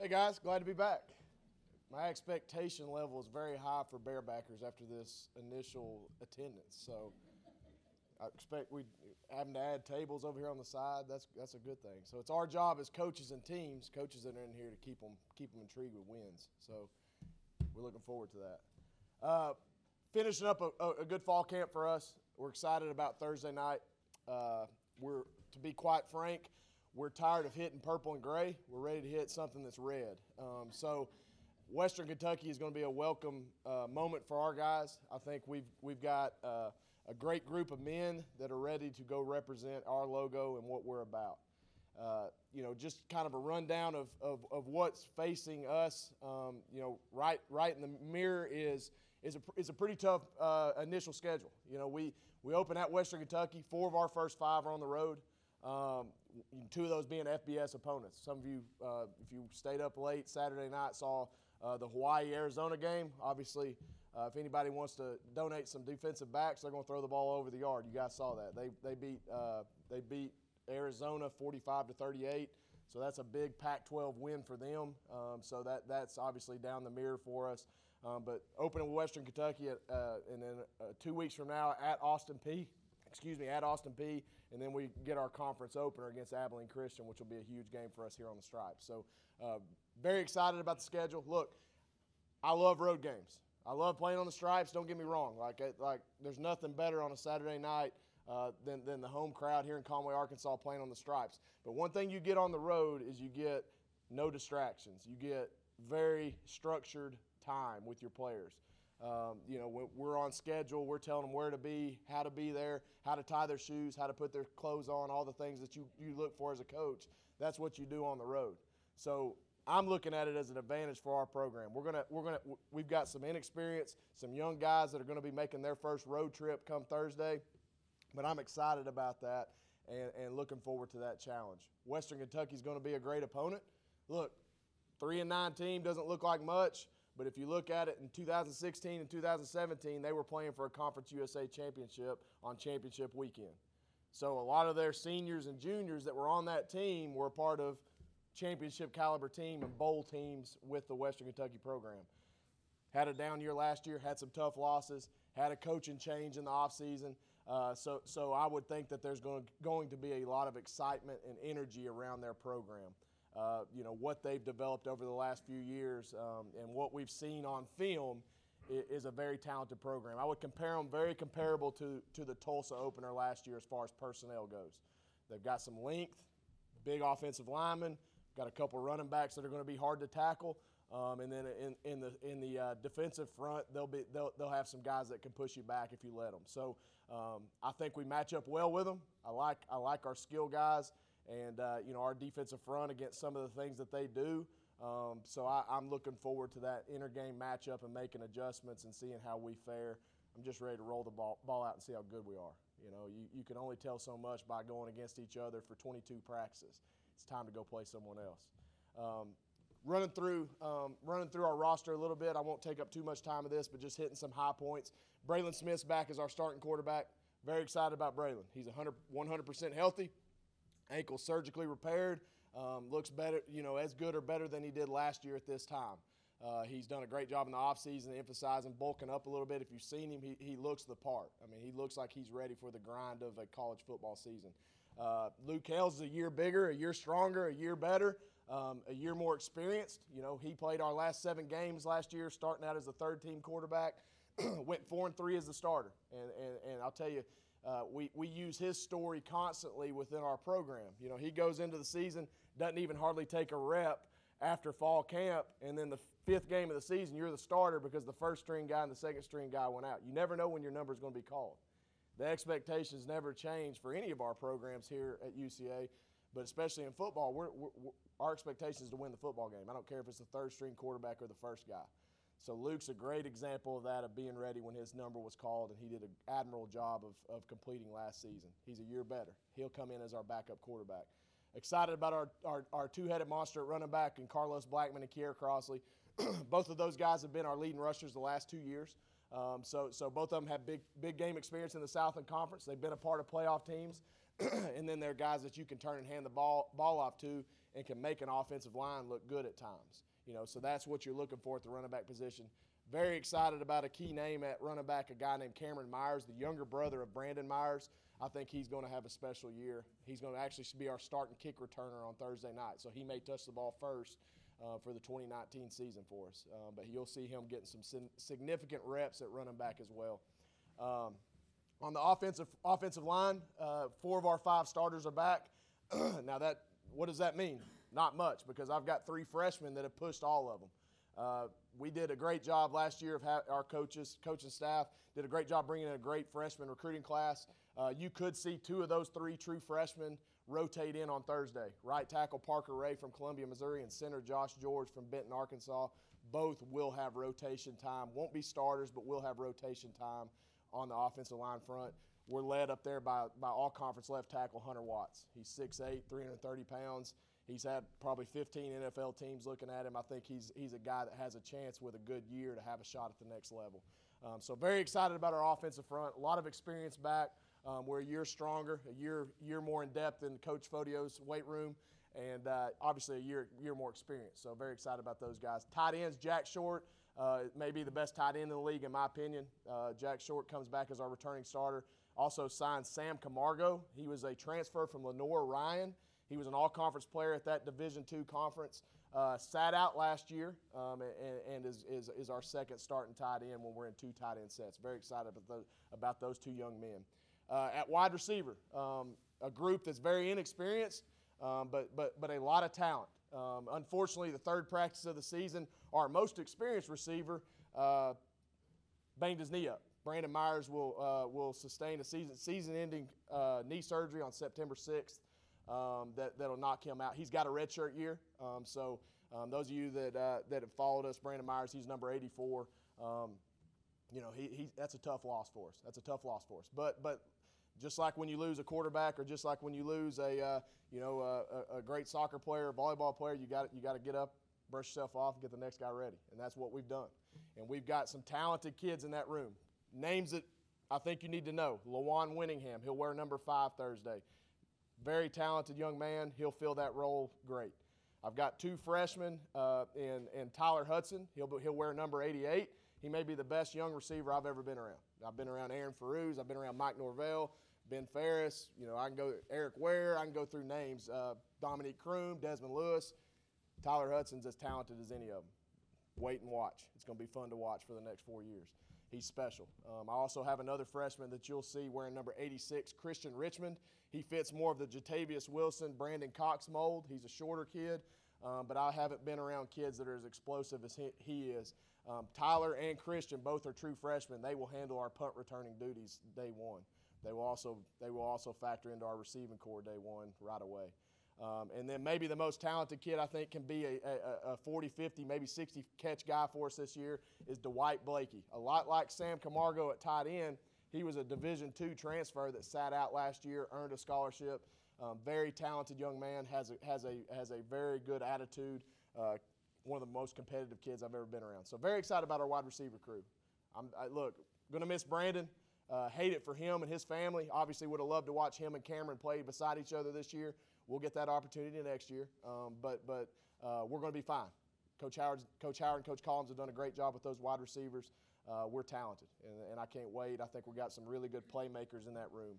Hey guys, glad to be back. My expectation level is very high for Bearbackers after this initial attendance. So I expect we having to add tables over here on the side. That's a good thing. So it's our job as coaches and teams, coaches that are in here to keep them intrigued with wins. So we're looking forward to that. Finishing up a good fall camp for us. We're excited about Thursday night. To be quite frank, we're tired of hitting purple and gray. We're ready to hit something that's red. So Western Kentucky is going to be a welcome moment for our guys. I think we've got a great group of men that are ready to go represent our logo and what we're about. Just kind of a rundown of what's facing us. Right in the mirror is a pretty tough initial schedule. We open at Western Kentucky. 4 of our first 5 are on the road. 2 of those being FBS opponents. Some of you, if you stayed up late Saturday night, saw the Hawaii-Arizona game. Obviously, if anybody wants to donate some defensive backs, they're going to throw the ball over the yard. You guys saw that. They beat Arizona 45-38. So that's a big Pac-12 win for them. So that's obviously down the mirror for us. But opening with Western Kentucky, and then 2 weeks from now at Austin Peay, and then we get our conference opener against Abilene Christian, which will be a huge game for us here on the Stripes. So very excited about the schedule. Look, I love road games. I love playing on the Stripes. Don't get me wrong. Like there's nothing better on a Saturday night than the home crowd here in Conway, Arkansas, playing on the Stripes. But one thing you get on the road is you get no distractions. You get very structured time with your players. We're on schedule. We're telling them where to be, how to be there, how to tie their shoes, how to put their clothes on, all the things that you look for as a coach. That's what you do on the road. So I'm looking at it as an advantage for our program. We've got some inexperience, some young guys that are going to be making their first road trip come Thursday, but I'm excited about that and looking forward to that challenge. Western Kentucky is going to be a great opponent. Look, 3-9 team doesn't look like much. But if you look at it in 2016 and 2017, they were playing for a Conference USA championship on championship weekend. So a lot of their seniors and juniors that were on that team were a part of championship caliber team and bowl teams with the Western Kentucky program. Had a down year last year, had some tough losses, had a coaching change in the offseason. So I would think that there's going to be a lot of excitement and energy around their program. What they've developed over the last few years and what we've seen on film is a very talented program. I would compare them very comparable to the Tulsa opener last year as far as personnel goes. They've got some length, big offensive linemen, got a couple of running backs that are going to be hard to tackle, and then in the defensive front, they'll have some guys that can push you back if you let them. So I think we match up well with them. I like our skill guys. And, our defensive front against some of the things that they do. So I'm looking forward to that inter-game matchup and making adjustments and seeing how we fare. I'm just ready to roll the ball out and see how good we are. You can only tell so much by going against each other for 22 practices. It's time to go play someone else. Running through our roster a little bit. I won't take up too much time of this, but just hitting some high points. Braylon Smith's back as our starting quarterback. Very excited about Braylon. He's 100% healthy. Ankle surgically repaired, looks better, as good or better than he did last year at this time. He's done a great job in the offseason, emphasizing bulking up a little bit. If you've seen him, he looks the part. I mean, he looks like he's ready for the grind of a college football season. Luke Hales is a year bigger, a year stronger, a year better, a year more experienced. He played our last 7 games last year, starting out as the third-team quarterback, went 4-3 as the starter. And I'll tell you, we use his story constantly within our program. He goes into the season, doesn't even hardly take a rep after fall camp, and then the 5th game of the season, you're the starter because the first-string guy and the second-string guy went out. You never know when your number is going to be called. The expectations never change for any of our programs here at UCA, but especially in football, our expectation is to win the football game. I don't care if it's the third-string quarterback or the first guy. So Luke's a great example of that, of being ready when his number was called, and he did an admirable job of completing last season. He's a year better. He'll come in as our backup quarterback. Excited about our two-headed monster at running back in Carlos Blackman and Kier Crossley. Both of those guys have been our leading rushers the last 2 years. So both of them have big game experience in the Southland Conference. They've been a part of playoff teams. And then they're guys that you can turn and hand the ball off to and can make an offensive line look good at times. So that's what you're looking for at the running back position. Very excited about a key name at running back, a guy named Cameron Myers, the younger brother of Brandon Myers. I think he's going to have a special year. He's going to actually be our starting kick returner on Thursday night, so he may touch the ball first for the 2019 season for us. But you'll see him getting some significant reps at running back as well. On the offensive line, 4 of our 5 starters are back. Now, what does that mean? Not much, because I've got 3 freshmen that have pushed all of them. We did a great job last year of our coaching staff did a great job bringing in a great freshman recruiting class. You could see 2 of those 3 true freshmen rotate in on Thursday. Right tackle Parker Ray from Columbia, Missouri, and center Josh George from Benton, Arkansas. Both will have rotation time. Won't be starters, but will have rotation time on the offensive line front. We're led up there by all-conference left tackle Hunter Watts. He's 6'8", 330 pounds. He's had probably 15 NFL teams looking at him. I think he's a guy that has a chance with a good year to have a shot at the next level. So very excited about our offensive front. A lot of experience back. We're a year stronger, a year more in depth in Coach Fodio's weight room, and obviously a year more experience. So very excited about those guys. Tight ends, Jack Short, may be the best tight end in the league in my opinion. Jack Short comes back as our returning starter. Also signed Sam Camargo. He was a transfer from Lenoir-Ryan. He was an all-conference player at that Division II conference. Sat out last year and is our second starting tight end when we're in 2 tight end sets. Very excited about those 2 young men. At wide receiver, a group that's very inexperienced, but a lot of talent. Unfortunately, the 3rd practice of the season, our most experienced receiver banged his knee up. Brandon Myers will sustain a season-ending knee surgery on September 6th. That'll knock him out. He's got a redshirt year, so those of you that have followed us, Brandon Myers, he's number 84. That's a tough loss for us. That's a tough loss for us. But just like when you lose a quarterback, or just like when you lose a great soccer player, volleyball player, you got to get up, brush yourself off, and get the next guy ready. And that's what we've done. And we've got some talented kids in that room. Names that I think you need to know: Lawan Winningham, he'll wear number 5 Thursday. Very talented young man. He'll fill that role great. I've got 2 freshmen in Tyler Hudson. He'll wear number 88. He may be the best young receiver I've ever been around. I've been around Aaron Ferruz. I've been around Mike Norvell, Ben Ferris. I can go Eric Ware. I can go through names. Dominique Kroom, Desmond Lewis. Tyler Hudson's as talented as any of them. Wait and watch. It's going to be fun to watch for the next 4 years. He's special. I also have another freshman that you'll see wearing number 86, Christian Richmond. He fits more of the Jatavius Wilson, Brandon Cox mold. He's a shorter kid, but I haven't been around kids that are as explosive as he is. Tyler and Christian both are true freshmen. They will handle our punt returning duties day one. They will also factor into our receiving core day one right away. And then maybe the most talented kid I think can be a 40, 50, maybe 60 catch guy for us this year is Dwight Blakey. A lot like Sam Camargo at tight end, he was a Division II transfer that sat out last year, earned a scholarship. Very talented young man, has a very good attitude. One of the most competitive kids I've ever been around. So very excited about our wide receiver crew. Look, going to miss Brandon. Hate it for him and his family. Obviously would have loved to watch him and Cameron play beside each other this year. We'll get that opportunity next year, but we're going to be fine. Coach Howard and Coach Collins have done a great job with those wide receivers. We're talented, and I can't wait. I think we've got some really good playmakers in that room.